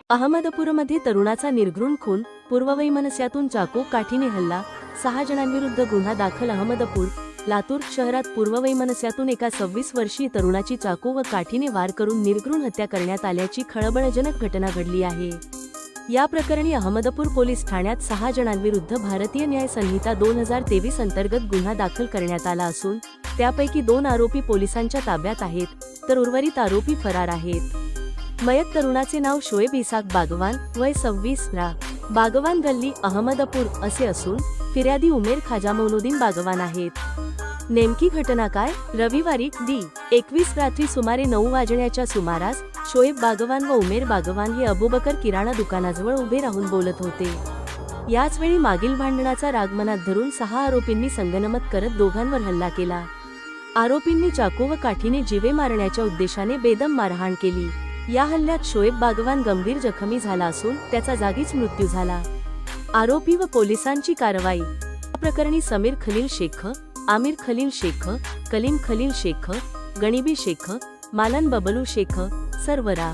अहमदपूरमध्ये तरुणाचा निर्घृण खून, पूर्ववैमनस्यातून चाकू काठीने हल्ला, 6 जणांविरुद्ध गुन्हा दाखल. अहमदपूर, लातूर शहरात पूर्ववैमनस्यातून एका 26 वर्षीय तरुणाची चाकू व काठीने वार करून निर्घृण हत्या करण्यात आल्याची खळबळजनक घटना घडली आहे. या प्रकरणी अहमदपूर पोलीस ठाण्यात 6 जणांविरुद्ध भारतीय न्याय संहिता 2023 अंतर्गत गुन्हा दाखल करण्यात आला असून त्यापैकी 2 आरोपी पोलिसांच्या ताब्यात आहेत, तर उर्वरित आरोपी फरार आहेत. मयत तरुणाचे नाव शोएब इसाक बागवान, वय 26 रा, बागवान गल्ली अहमदपूर असे असून फिर्यादी उमेर खाजा मौनुद्दीन बागवान आहेत. नेमकी घटना काय? रविवारी दि. 21 रात्री सुमारे 9 वाजण्याच्या सुमारास शोएब बागवान व उमेर बागवान हे अबूबकर किराणा दुकानाजवळ उभे राहून बोलत होते. याच वेळी मागील भांडणाचा राग मनात धरून 6 आरोपींनी संगनमत करत दोघांवर हल्ला केला. आरोपींनी चाकू व काठीने जीवे मारण्याच्या उद्देशाने बेदम मारहाण केली. या हल्ल्यात शोएब बागवान गंभीर जखमी झाला असून त्याचा जागीच मृत्यू झाला. आरोपी व पोलिसांची कारवाई. या प्रकरणी समीर खलील शेख, आमिर खलील शेख, कलीम खलील शेख, गणिबी शेख, मालन बबलू शेख, सर्वरा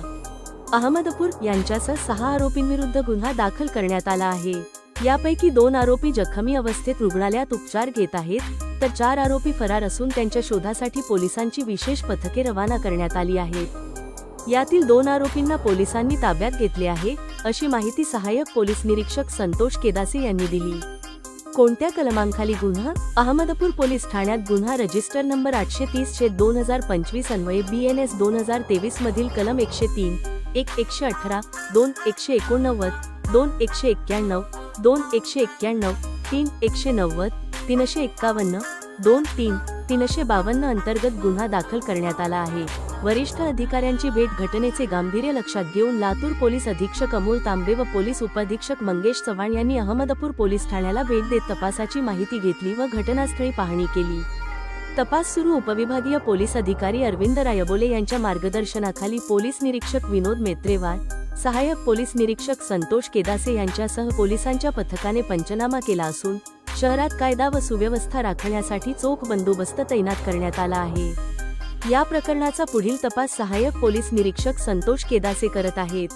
अहमदपूर यांच्यासह 6 आरोपींविरुद्ध गुन्हा दाखल करण्यात आला आहे. यापैकी 2 आरोपी जखमी अवस्थेत रुग्णालयात उपचार घेत आहेत, तर 4 आरोपी फरार असून त्यांच्या शोधासाठी पोलिसांची विशेष पथके रवाना करण्यात आली आहेत. यातील 2 आरोपींना पोलिसांनी ताब्यात घेतले आहे, अशी माहिती सहाय्यक पोलीस निरीक्षक संतोष केदासे यांनी दिली. कोणत्या कलमांखाली गुन्हा? अहमदपूर पोलीस ठाण्यात गुन्हा रजिस्टर नंबर 830/2025 अन्वये BNS 2023 मधील कलम 103, 118, 2, 189, 2, 191, 2, 191, 3, 190, 351, 2, 3, 352 अंतर्गत गुन्हा दाखल करण्यात आला आहे. वरिष्ठ अधिकाऱ्यांची भेट. घटनेचे गांभीर्य लक्षात घेऊन लातूर पोलीस अधीक्षक अमोल तांबे व पोलीस उपअधीक्षक मंगेश चव्हाण यांनी अहमदपूर पोलीस ठाण्याला भेट देत तपासाची माहिती घेतली व घटनास्थळी पाहणी केली. तपास सुरू. उपविभागीय पोलीस अधिकारी अरविंद रायबोले यांच्या मार्गदर्शनाखाली पोलीस निरीक्षक विनोद मेत्रेवार, सहाय्यक पोलीस निरीक्षक संतोष केदासे यांच्यासह पोलिसांच्या पथकाने पंचनामा केला असून शहरात कायदा व सुव्यवस्था राखण्यासाठी चोख बंदोबस्त तैनात करण्यात आला आहे. या प्रकरणाचा पुढील तपास सहाय्यक पोलीस निरीक्षक संतोष केदासे करत आहेत.